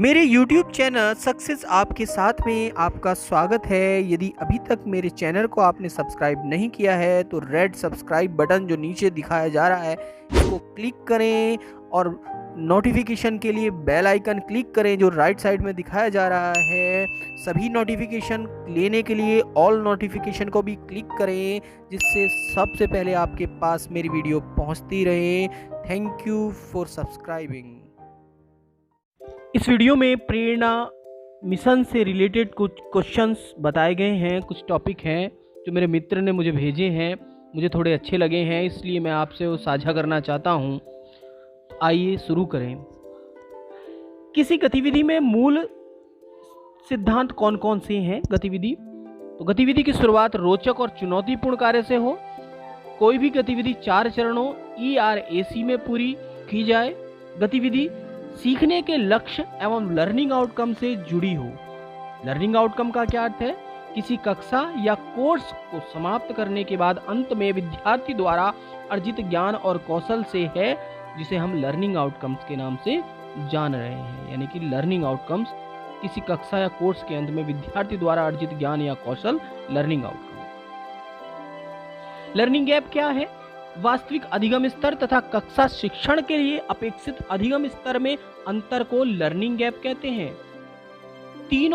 मेरे YouTube channel success आपके साथ में आपका स्वागत है। यदि अभी तक मेरे चैनल को आपने सब्सक्राइब नहीं किया है तो रेड सब्सक्राइब बटन जो नीचे दिखाया जा रहा है इसको क्लिक करें और नोटिफिकेशन के लिए बेल आइकन क्लिक करें जो राइट साइड में दिखाया जा रहा है। सभी नोटिफिकेशन लेने के लिए ऑल नोटिफिकेशन को भी क्लिक करें जिससे सबसे पहले आपके पास मेरी वीडियो पहुंचती रहे। Thank you for subscribing. इस वीडियो में प्रेरणा मिशन से रिलेटेड कुछ क्वेश्चंस बताए गए हैं, कुछ टॉपिक हैं जो मेरे मित्र ने मुझे भेजे हैं, मुझे थोड़े अच्छे लगे हैं इसलिए मैं आपसे वो साझा करना चाहता हूं। आइए शुरू करें। किसी गतिविधि में मूल सिद्धांत कौन कौन से हैं? गतिविधि तो गतिविधि की शुरुआत रोचक और चुनौतीपूर्ण कार्य से हो। कोई भी गतिविधि 4 चरणों ERAC में पूरी की जाए। गतिविधि सीखने के लक्ष्य एवं लर्निंग आउटकम से जुड़ी हो। लर्निंग आउटकम का क्या अर्थ है? किसी कक्षा या कोर्स को समाप्त करने के बाद अंत में विद्यार्थी द्वारा अर्जित ज्ञान और कौशल से है, जिसे हम लर्निंग आउटकम्स के नाम से जान रहे हैं। यानी कि लर्निंग आउटकम्स किसी कक्षा या कोर्स के अंत में विद्यार्थी द्वारा अर्जित ज्ञान या कौशल लर्निंग आउटकम। लर्निंग गैप क्या है? वास्तविक अधिगम स्तर तथा कक्षा शिक्षण के लिए अपेक्षित अधिगम स्तर में अंतर को लर्निंग गैप कहते हैं। तीन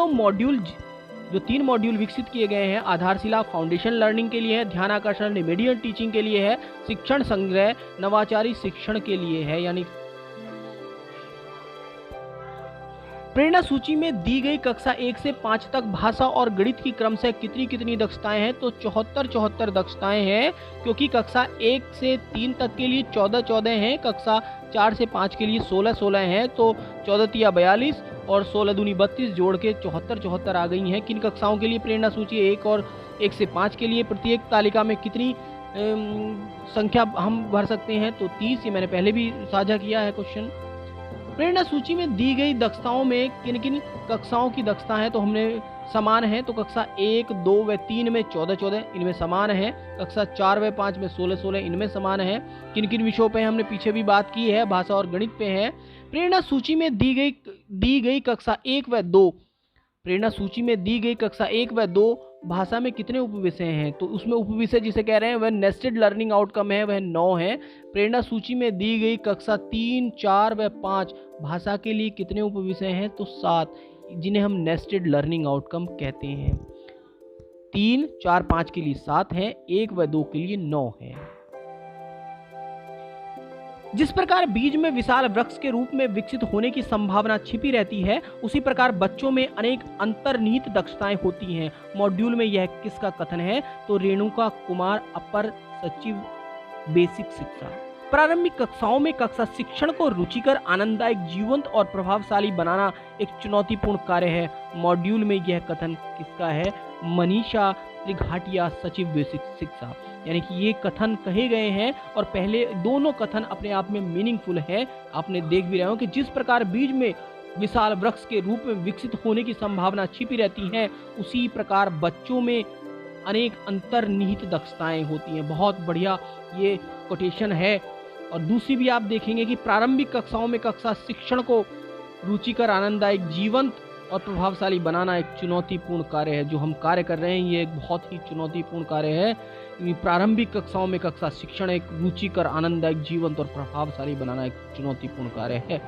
मॉड्यूल विकसित किए गए हैं। आधारशिला फाउंडेशन लर्निंग के लिए है, ध्यान आकर्षण रिमेडियल टीचिंग के लिए है, शिक्षण संग्रह नवाचारी शिक्षण के लिए है। यानी प्रेरणा सूची में दी गई कक्षा 1 से 5 तक भाषा और गणित की क्रमशः कितनी दक्षताएं हैं? तो 74 दक्षताएं हैं, क्योंकि कक्षा 1 से 3 तक के लिए 14 हैं, कक्षा 4 से 5 के लिए 16 हैं। तो 14 या 42 और 16 दूनी 32 जोड़ के 74 आ गई हैं। किन कक्षाओं के लिए प्रेरणा सूची 1 से 5 के लिए प्रत्येक तालिका में कितनी संख्या हम भर सकते हैं? तो 30। ये मैंने पहले भी साझा किया है क्वेश्चन। प्रेरणा सूची में दी गई दक्षताओं में किन किन कक्षाओं की दक्षता है? तो हमने समान है, तो कक्षा 1, 2 व 3 में 14 इनमें समान है। कक्षा 4 व 5 में 16 इनमें समान है। किन किन विषयों पे हमने पीछे भी बात की है, भाषा और गणित पे है। प्रेरणा सूची में दी गई कक्षा 1 व 2, प्रेरणा सूची में दी गई कक्षा 1 व 2 भाषा में कितने उपविषय हैं? तो उसमें उपविषय जिसे कह रहे हैं वह नेस्टेड लर्निंग आउटकम है, वह 9 है। प्रेरणा सूची में दी गई कक्षा 3, 4 व 5 भाषा के लिए कितने उपविषय हैं? तो 7, जिन्हें हम नेस्टेड लर्निंग आउटकम कहते हैं। 3, 4, 5 के लिए 7 हैं, 1 व 2 के लिए 9 है। जिस प्रकार बीज में विशाल वृक्ष के रूप में विकसित होने की संभावना छिपी रहती है, उसी प्रकार बच्चों में अनेक अंतर्निहित दक्षताएं होती हैं। मॉड्यूल में यह किसका कथन है? तो रेणुका कुमार, अपर सचिव, बेसिक शिक्षा। प्रारंभिक कक्षाओं में कक्षा शिक्षण को रुचिकर, आनंददायक, जीवंत और प्रभावशाली बनाना एक चुनौतीपूर्ण कार्य है। मॉड्यूल में यह कथन किसका है? मनीषा त्रिघाटिया, सचिव, बेसिक शिक्षा। यानी कि ये कथन कहे गए हैं और पहले दोनों कथन अपने आप में मीनिंगफुल है। आपने देख भी रहे हो कि जिस प्रकार बीज में विशाल वृक्ष के रूप में विकसित होने की संभावना छिपी रहती है, उसी प्रकार बच्चों में अनेक अंतर्निहित दक्षताएं होती हैं। बहुत बढ़िया ये कोटेशन है। और दूसरी भी आप देखेंगे कि प्रारंभिक कक्षाओं में कक्षा शिक्षण को रुचिकर, आनंददायक, जीवंत और प्रभावशाली बनाना एक चुनौतीपूर्ण कार्य है। जो हम कार्य कर रहे हैं ये एक बहुत ही चुनौतीपूर्ण कार्य है। प्रारंभिक कक्षाओं में कक्षा शिक्षण एक रुचिकर, आनंददायक, जीवंत और प्रभावशाली बनाना एक चुनौतीपूर्ण कार्य है।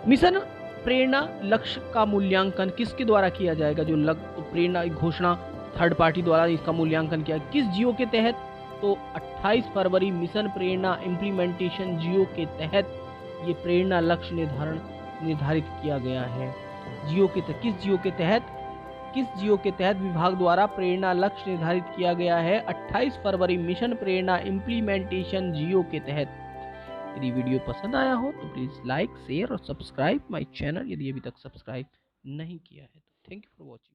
मिशन प्रेरणा लक्ष्य का मूल्यांकन किसके द्वारा किया जाएगा? जो प्रेरणा घोषणा थर्ड पार्टी द्वारा इसका मूल्यांकन किया किस जियो के तहत? तो 28 फरवरी मिशन प्रेरणा इम्प्लीमेंटेशन जियो के तहत ये प्रेरणा लक्ष्य निर्धारित किया गया है। किस जियो के तहत विभाग द्वारा प्रेरणा लक्ष्य निर्धारित किया गया है? 28 फरवरी मिशन प्रेरणा इम्प्लीमेंटेशन जियो के तहत। यदि वीडियो पसंद आया हो तो प्लीज लाइक, शेयर और सब्सक्राइब माय चैनल यदि अभी तक सब्सक्राइब नहीं किया है तो। Thank you for watching.